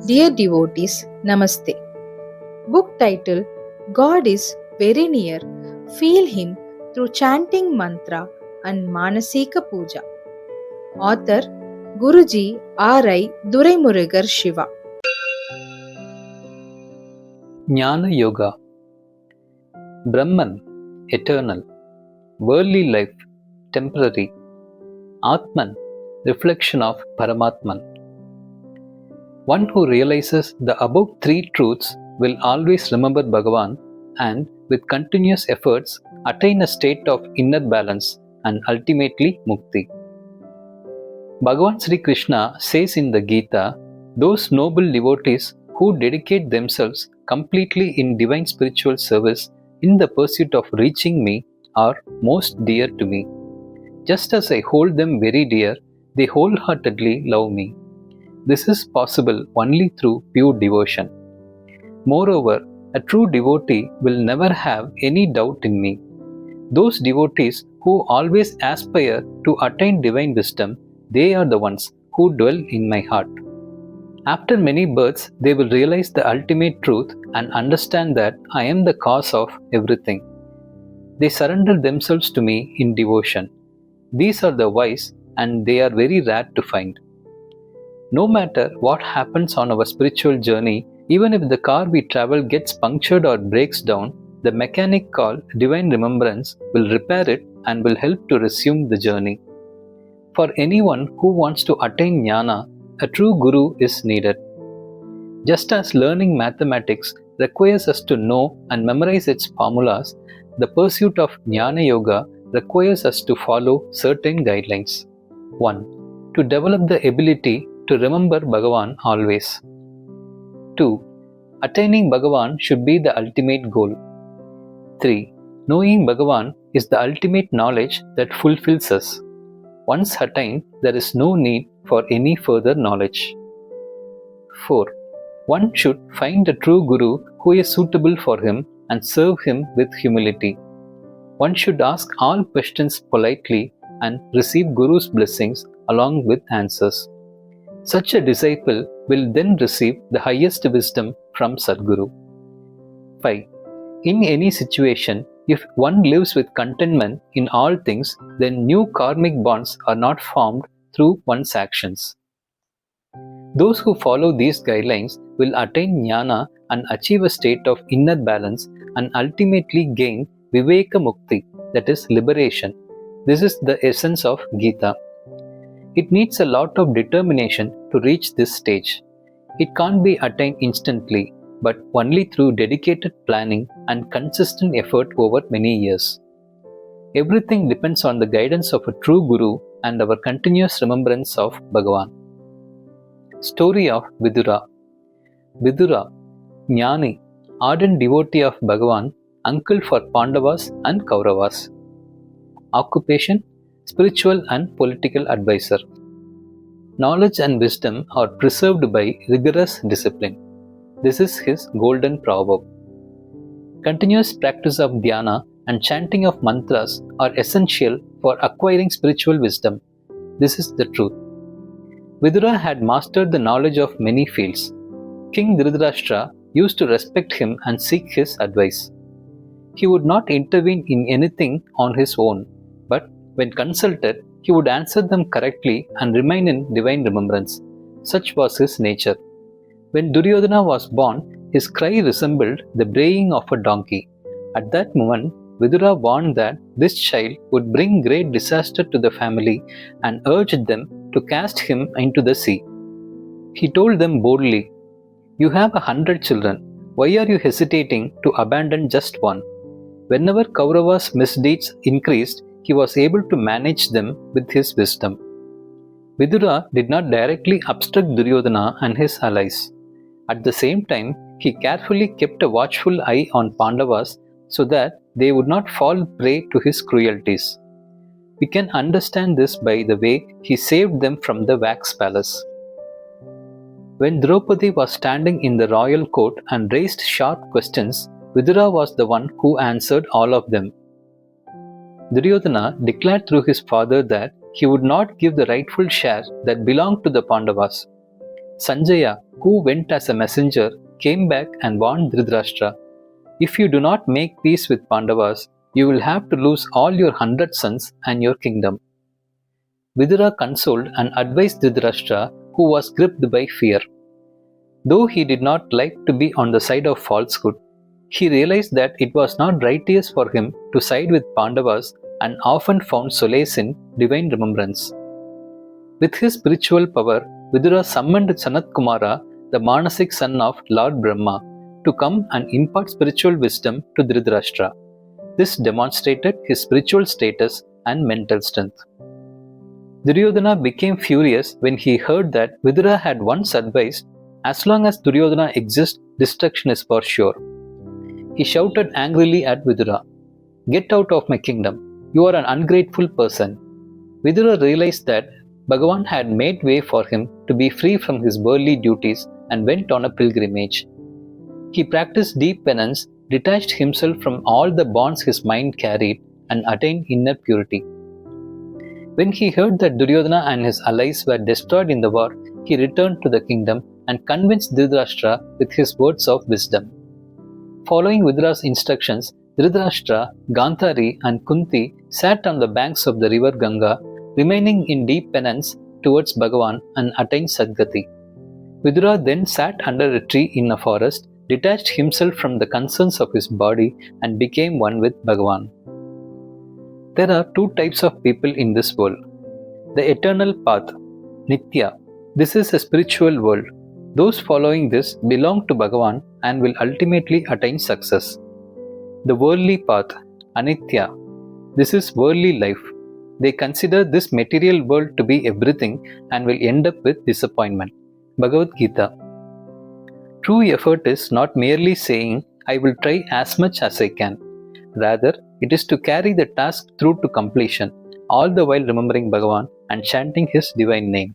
Dear devotees, Namaste. Book title God is very near. Feel Him through chanting mantra and Manasika Pooja. Author Guruji R.I. Dhuraimurugar Shiva. Gnana Yoga. Brahman, eternal. Worldly life, temporary. Atman, reflection of Paramatman. One who realizes the above three truths will always remember Bhagavan and, with continuous efforts, attain a state of inner balance and ultimately mukti. Bhagavan Sri Krishna says in the Gita, those noble devotees who dedicate themselves completely in divine spiritual service in the pursuit of reaching me are most dear to me. Just as I hold them very dear, they wholeheartedly love me. This is possible only through pure devotion. Moreover, a true devotee will never have any doubt in me. Those devotees who always aspire to attain divine wisdom, they are the ones who dwell in my heart. After many births, they will realize the ultimate truth and understand that I am the cause of everything. They surrender themselves to me in devotion. These are the wise, and they are very rare to find. No matter what happens on our spiritual journey, even if the car we travel gets punctured or breaks down, the mechanic called Divine Remembrance will repair it and will help to resume the journey. For anyone who wants to attain Gnana, a true Guru is needed. Just as learning mathematics requires us to know and memorize its formulas, the pursuit of Gnana Yoga requires us to follow certain guidelines. 1. To develop the ability to remember Bhagavan always. 2. Attaining Bhagavan should be the ultimate goal. 3. Knowing Bhagavan is the ultimate knowledge that fulfills us. Once attained, there is no need for any further knowledge. 4. One should find a true Guru who is suitable for him and serve him with humility. One should ask all questions politely and receive Guru's blessings along with answers. Such a disciple will then receive the highest wisdom from Sadguru. 5. In any situation, if one lives with contentment in all things, then new karmic bonds are not formed through one's actions. Those who follow these guidelines will attain Gnana and achieve a state of inner balance and ultimately gain Viveka Mukti, that is liberation. This is the essence of Gita. It needs a lot of determination to reach this stage. It can't be attained instantly, but only through dedicated planning and consistent effort over many years. Everything depends on the guidance of a true Guru and our continuous remembrance of Bhagavan. Story of Vidura. Vidura, Jnani, ardent devotee of Bhagavan, uncle for Pandavas and Kauravas. Occupation, spiritual and political advisor. Knowledge and wisdom are preserved by rigorous discipline. This is his golden proverb. Continuous practice of dhyana and chanting of mantras are essential for acquiring spiritual wisdom. This is the truth. Vidura had mastered the knowledge of many fields. King Dhritarashtra used to respect him and seek his advice. He would not intervene in anything on his own, but when consulted, he would answer them correctly and remain in divine remembrance. Such was his nature. When Duryodhana was born, his cry resembled the braying of a donkey. At that moment, Vidura warned that this child would bring great disaster to the family and urged them to cast him into the sea. He told them boldly, "You have 100 children. Why are you hesitating to abandon just one?" Whenever Kaurava's misdeeds increased, he was able to manage them with his wisdom. Vidura did not directly obstruct Duryodhana and his allies. At the same time, he carefully kept a watchful eye on Pandavas so that they would not fall prey to his cruelties. We can understand this by the way he saved them from the wax palace. When Draupadi was standing in the royal court and raised sharp questions, Vidura was the one who answered all of them. Duryodhana declared through his father that he would not give the rightful share that belonged to the Pandavas. Sanjaya, who went as a messenger, came back and warned Dhritarashtra, "If you do not make peace with Pandavas, you will have to lose all your 100 sons and your kingdom." Vidura consoled and advised Dhritarashtra, who was gripped by fear. Though he did not like to be on the side of falsehood, he realized that it was not righteous for him to side with Pandavas and often found solace in divine remembrance. With his spiritual power, Vidura summoned Sanat Kumara, the Manasik son of Lord Brahma, to come and impart spiritual wisdom to Dhritarashtra. This demonstrated his spiritual status and mental strength. Duryodhana became furious when he heard that Vidura had once advised, "As long as Duryodhana exists, destruction is for sure." He shouted angrily at Vidura, "Get out of my kingdom! You are an ungrateful person." Vidura realized that Bhagavan had made way for him to be free from his worldly duties and went on a pilgrimage. He practiced deep penance, detached himself from all the bonds his mind carried, and attained inner purity. When he heard that Duryodhana and his allies were destroyed in the war, he returned to the kingdom and convinced Dhritarashtra with his words of wisdom. Following Vidura's instructions, Dhritarashtra, Gandhari, and Kunti sat on the banks of the river Ganga, remaining in deep penance towards Bhagavan and attained Sadgati. Vidura then sat under a tree in a forest, detached himself from the concerns of his body, and became one with Bhagavan. There are two types of people in this world. The eternal path, Nitya. This is a spiritual world. Those following this belong to Bhagavan and will ultimately attain success. The worldly path, Anitya. This is worldly life. They consider this material world to be everything and will end up with disappointment. Bhagavad Gita. True effort is not merely saying, "I will try as much as I can." Rather, it is to carry the task through to completion, all the while remembering Bhagavan and chanting his divine name.